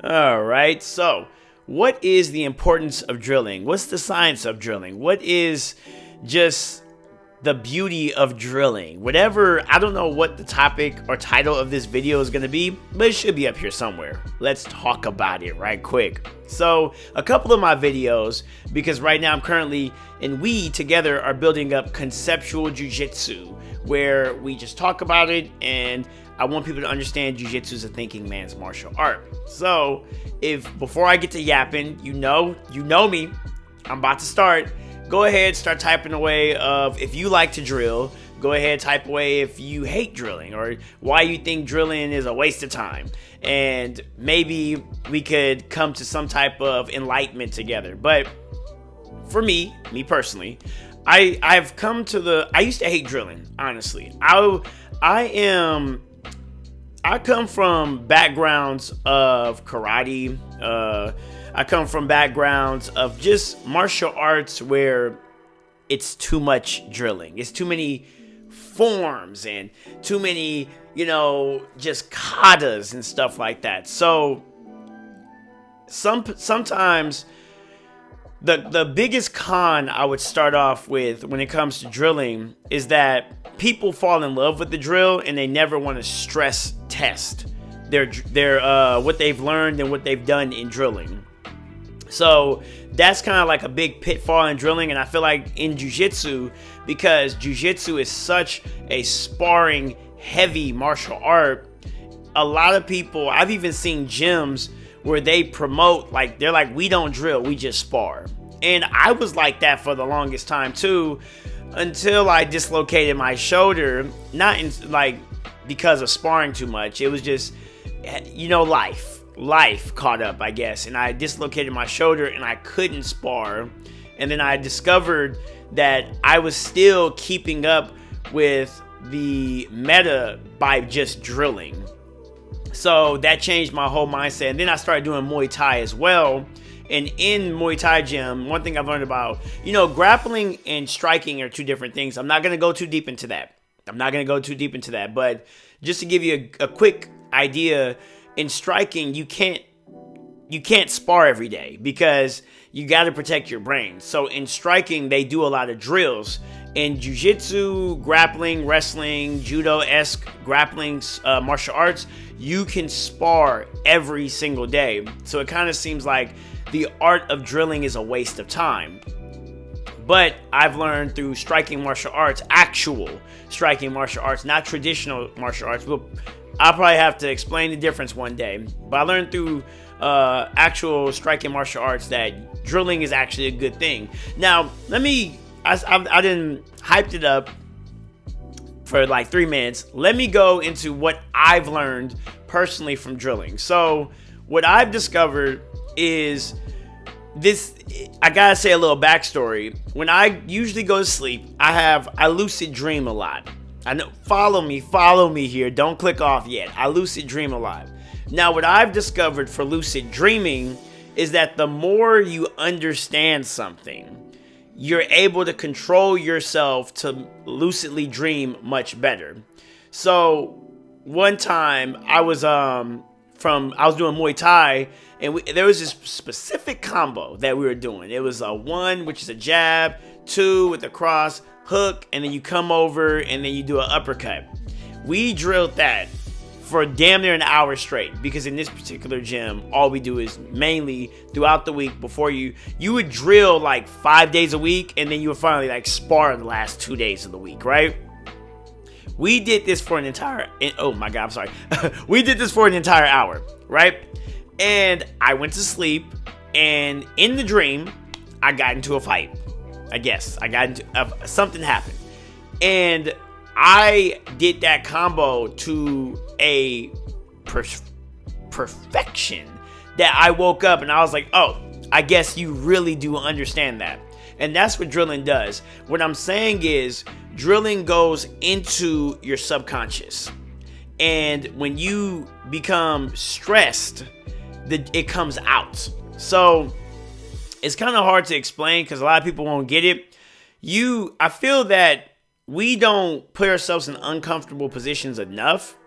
All right. So, what is the importance of drilling? What's the science of drilling? What is just the beauty of drilling? Whatever, I don't know what the topic or title of this video is going to be, but it should be up here somewhere. Let's talk about it right quick. So, a couple of my videos, because right now I'm currently, and we together are building up conceptual jiu-jitsu, where we just talk about it, and I want people to understand jiu-jitsu is a thinking man's martial art. So, if before I get to yapping, you know me, I'm about to start. Go ahead, start typing away of if you like to drill. Go ahead, type away if you hate drilling or why you think drilling is a waste of time. And maybe we could come to some type of enlightenment together. But for me personally, I've come to I used to hate drilling, honestly. I come from backgrounds of karate. I come from backgrounds of just martial arts where it's too much drilling. It's too many forms and too many, just katas and stuff like that. So sometimes the biggest con I would start off with when it comes to drilling is that people fall in love with the drill and they never want to stress test their what they've learned and what they've done in drilling. So that's kind of like a big pitfall in drilling, and I feel like in jiu-jitsu, because jiu-jitsu is such a sparring heavy martial art, a lot of people, I've even seen gyms where they promote, they're like, we don't drill, we just spar. And I was like that for the longest time too, until I dislocated my shoulder, not because of sparring too much. It was just, life caught up, I guess, and I dislocated my shoulder and I couldn't spar. And then I discovered that I was still keeping up with the meta by just drilling. So that changed my whole mindset. And then I started doing Muay Thai as well. And in Muay Thai gym, one thing I've learned about, grappling and striking are two different things. I'm not going to go too deep into that. But just to give you a quick idea, in striking, you can't spar every day because you got to protect your brain. So in striking, they do a lot of drills. In jiu-jitsu, grappling, wrestling, judo-esque grappling martial arts, you can spar every single day. So it kind of seems like the art of drilling is a waste of time. But I've learned through striking martial arts, actual striking martial arts, not traditional martial arts. I'll probably have to explain the difference one day. But I learned through actual striking martial arts that drilling is actually a good thing. Now, I didn't hyped it up for like 3 minutes. Let me go into what I've learned personally from drilling. So what I've discovered is this. I gotta say a little backstory. When I usually go to sleep, I lucid dream a lot. I know, follow me here. Don't click off yet. I lucid dream a lot. Now, what I've discovered for lucid dreaming is that the more you understand something, you're able to control yourself to lucidly dream much better. So, one time I was doing Muay Thai, and there was this specific combo that we were doing. It was a 1, which is a jab, 2 with a cross, hook, and then you come over and then you do an uppercut. We drilled that for damn near an hour straight, because in this particular gym, all we do is mainly throughout the week before you would drill like 5 days a week, and then you would finally spar the last 2 days of the week, right? We did this for an entire, we did this for an entire hour, right? And I went to sleep, and in the dream, I got into a fight. I guess I got into something happened, and I did that combo to a perfection that I woke up and I was like, oh, I guess you really do understand that. And that's what drilling does. What I'm saying is drilling goes into your subconscious, and when you become stressed, it comes out. So it's kind of hard to explain because a lot of people won't get it. I feel that we don't put ourselves in uncomfortable positions enough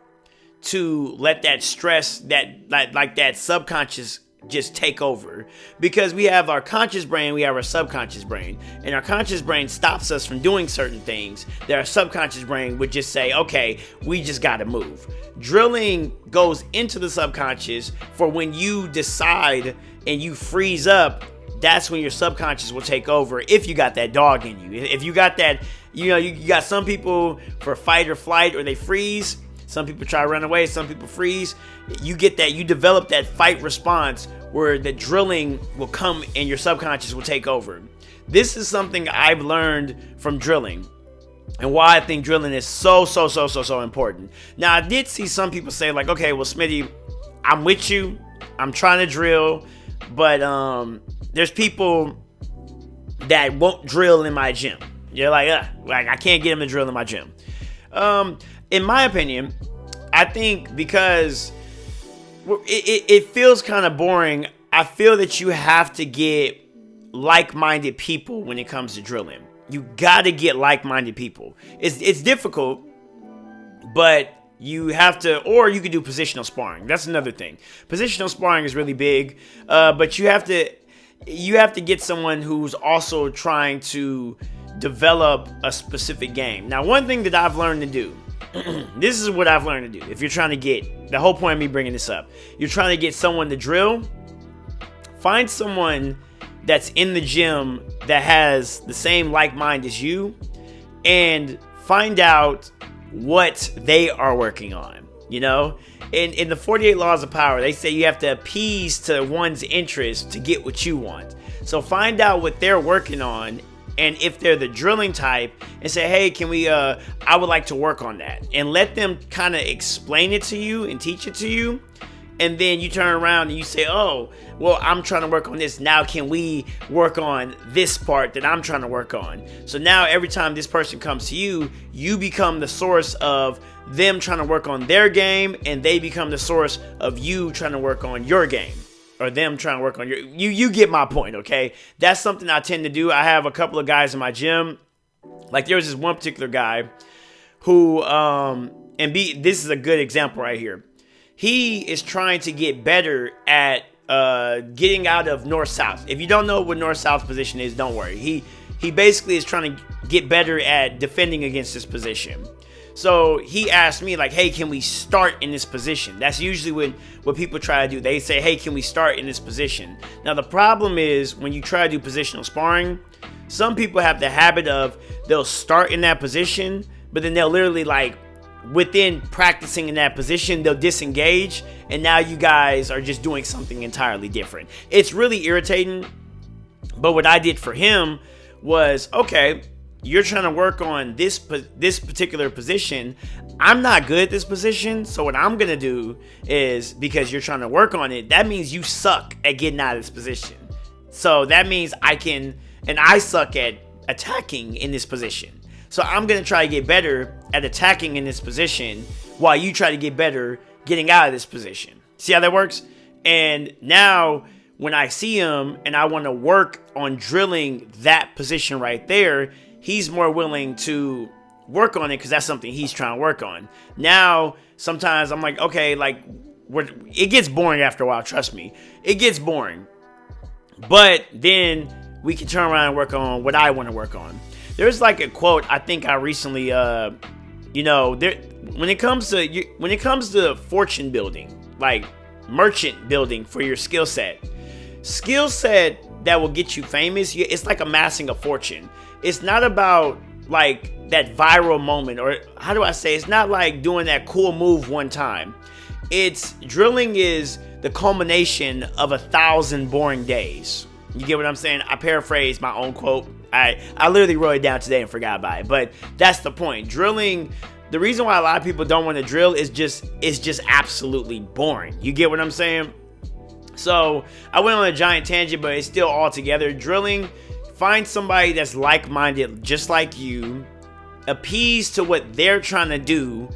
to let that stress, that like that subconscious just take over, because we have our conscious brain, we have our subconscious brain, and our conscious brain stops us from doing certain things that our subconscious brain would just say, okay, we just gotta move. Drilling goes into the subconscious for when you decide and you freeze up. That's when your subconscious will take over if you got that dog in you. If you got that, you got some people for fight or flight, or they freeze. Some people try to run away, some people freeze. You get that, you develop that fight response where the drilling will come and your subconscious will take over. This is something I've learned from drilling, and why I think drilling is so important. Now, I did see some people say like, okay, well, Smitty, I'm with you. I'm trying to drill, but there's people that won't drill in my gym. You're like I can't get them to drill in my gym. In my opinion, I think because it feels kind of boring, I feel that you have to get like-minded people when it comes to drilling. You got to get like-minded people. It's difficult, but you have to, or you can do positional sparring. That's another thing. Positional sparring is really big, but you have to get someone who's also trying to develop a specific game. Now, one thing that I've learned to do, this is what I've learned to do. If you're trying to get, the whole point of me bringing this up, you're trying to get someone to drill, find someone that's in the gym that has the same like mind as you, and find out what they are working on. In the 48 laws of power, they say you have to appease to one's interest to get what you want. So find out what they're working on, and if they're the drilling type, and say, hey, can we, I would like to work on that. And let them kind of explain it to you and teach it to you. And then you turn around and you say, oh, well, I'm trying to work on this. Now can we work on this part that I'm trying to work on? So now every time this person comes to you, you become the source of them trying to work on their game, and they become the source of you trying to work on your game. Or them trying to work on you get my point, okay? That's something I tend to do. I have a couple of guys in my gym. Like there was this one particular guy who, this is a good example right here. He is trying to get better at getting out of north-south. If you don't know what north-south position is, don't worry. He basically is trying to get better at defending against this position. So he asked me like, hey, can we start in this position? That's usually what people try to do. They say, hey, can we start in this position? Now, the problem is when you try to do positional sparring, some people have the habit of they'll start in that position, but then they'll literally like within practicing in that position, they'll disengage. And now you guys are just doing something entirely different. It's really irritating. But what I did for him was, okay, you're trying to work on this particular position. I'm not good at this position. So what I'm going to do is, because you're trying to work on it, that means you suck at getting out of this position. So that means I suck at attacking in this position. So I'm going to try to get better at attacking in this position while you try to get better getting out of this position. See how that works? And now when I see him and I want to work on drilling that position right there, he's more willing to work on it because that's something he's trying to work on. Now, sometimes I'm like, okay, like, it gets boring after a while, trust me. It gets boring. But then we can turn around and work on what I want to work on. There's like a quote I think I recently, when it comes to fortune building, like merchant building for your skill set that will get you famous, it's like amassing a fortune. It's not about like that viral moment, or how do I say, it's not like doing that cool move one time. Drilling is the culmination of 1,000 boring days. You get what I'm saying? I paraphrase my own quote. I literally wrote it down today and forgot about it. But that's the point. Drilling, the reason why a lot of people don't want to drill is just absolutely boring. You get what I'm saying? So I went on a giant tangent, but it's still all together. Drilling, find somebody that's like-minded, just like you, appease to what they're trying to do,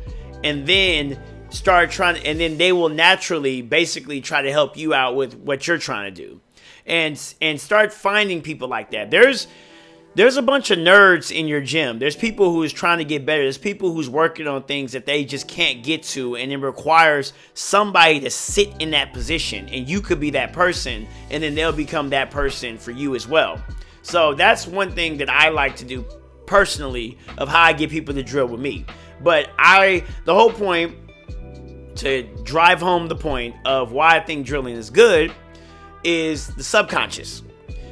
and then and then they will naturally basically try to help you out with what you're trying to do. And start finding people like that. there's a bunch of nerds in your gym. There's people who's trying to get better. There's people who's working on things that they just can't get to, and it requires somebody to sit in that position, and you could be that person, and then they'll become that person for you as well. So that's one thing that I like to do personally of how I get people to drill with me. But the whole point, to drive home the point of why I think drilling is good, is the subconscious.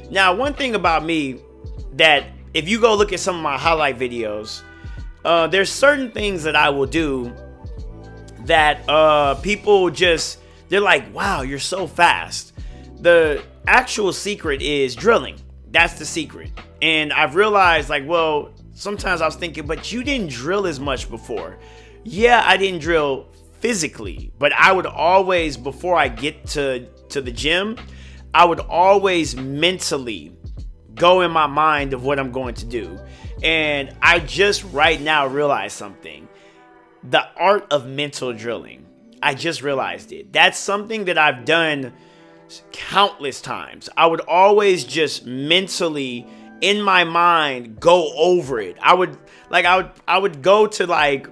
Now, one thing about me, that if you go look at some of my highlight videos, there's certain things that I will do that people just, they're like, wow, you're so fast. The actual secret is drilling. That's the secret. And I've realized, like, well, sometimes I was thinking, but you didn't drill as much before. Yeah, I didn't drill physically, but I would always, before I get to the gym, I would always mentally go in my mind of what I'm going to do. And I just right now realized something. The art of mental drilling. I just realized it. That's something that I've done countless times. I would always just mentally, in my mind, go over it. I would go to, like,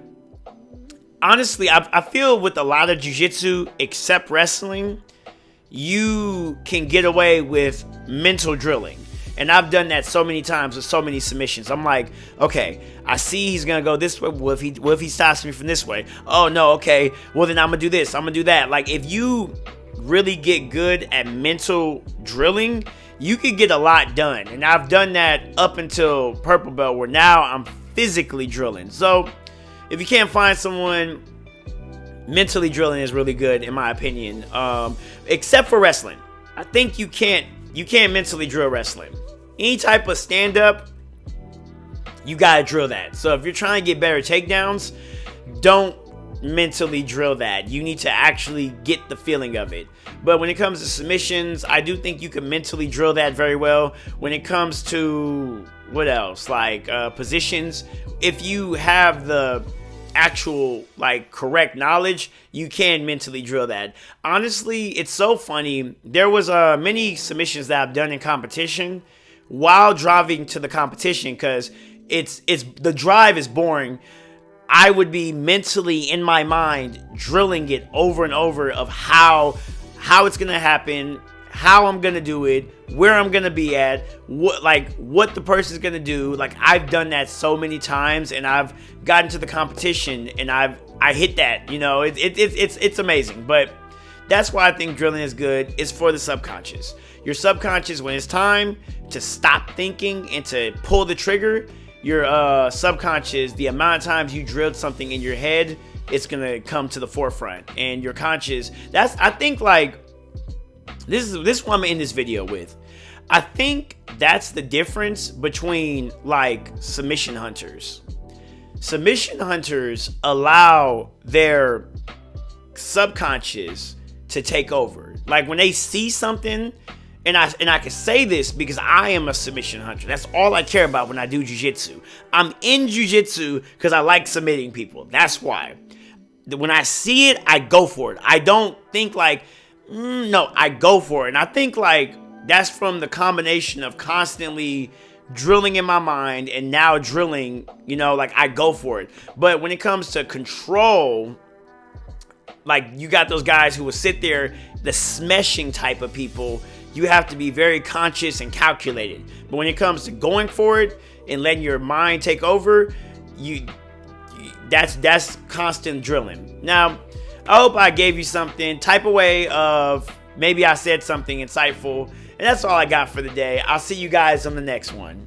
honestly, I feel with a lot of jiu-jitsu, except wrestling, you can get away with mental drilling. And I've done that so many times with so many submissions. I'm like, okay, I see he's gonna go this way. What if he stops me from this way? Oh no, okay. Well then I'm gonna do this. I'm gonna do that. Like, if you really get good at mental drilling, you can get a lot done. And I've done that up until purple belt, where now I'm physically drilling. So if you can't find someone, mentally drilling is really good in my opinion. Except for wrestling. I think you can't mentally drill wrestling. Any type of stand-up, you gotta drill that. So if you're trying to get better takedowns, don't mentally drill that. You need to actually get the feeling of it. But when it comes to submissions, I do think you can mentally drill that very well. When it comes to, what else? Like positions, if you have the actual, like, correct knowledge, you can mentally drill that. Honestly, it's so funny. There was many submissions that I've done in competition while driving to the competition, because it's the drive is boring. I would be mentally in my mind drilling it over and over of how it's gonna happen, how I'm gonna do it, where I'm gonna be at, what the person's gonna do. Like, I've done that so many times, and I've gotten to the competition and I hit that. You know, it's amazing. But that's why I think drilling is good. It's for the subconscious. Your subconscious, when it's time to stop thinking and to pull the trigger, your subconscious, the amount of times you drilled something in your head, it's gonna come to the forefront. And your conscious, I think, like, this is what I'm in this video with. I think that's the difference between, like, submission hunters. Submission hunters allow their subconscious to take over. Like, when they see something, and I can say this because I am a submission hunter. That's all I care about when I do jiu-jitsu. I'm in jiu-jitsu because I like submitting people. That's why. When I see it, I go for it. I don't think like, no, I go for it. And I think, like, that's from the combination of constantly drilling in my mind and now drilling, you know, like, I go for it. But when it comes to control, like, you got those guys who will sit there, the smeshing type of people. You have to be very conscious and calculated. But when it comes to going for it and letting your mind take over, that's constant drilling. Now, I hope I gave you something, type of way of, maybe I said something insightful. And that's all I got for the day. I'll see you guys on the next one.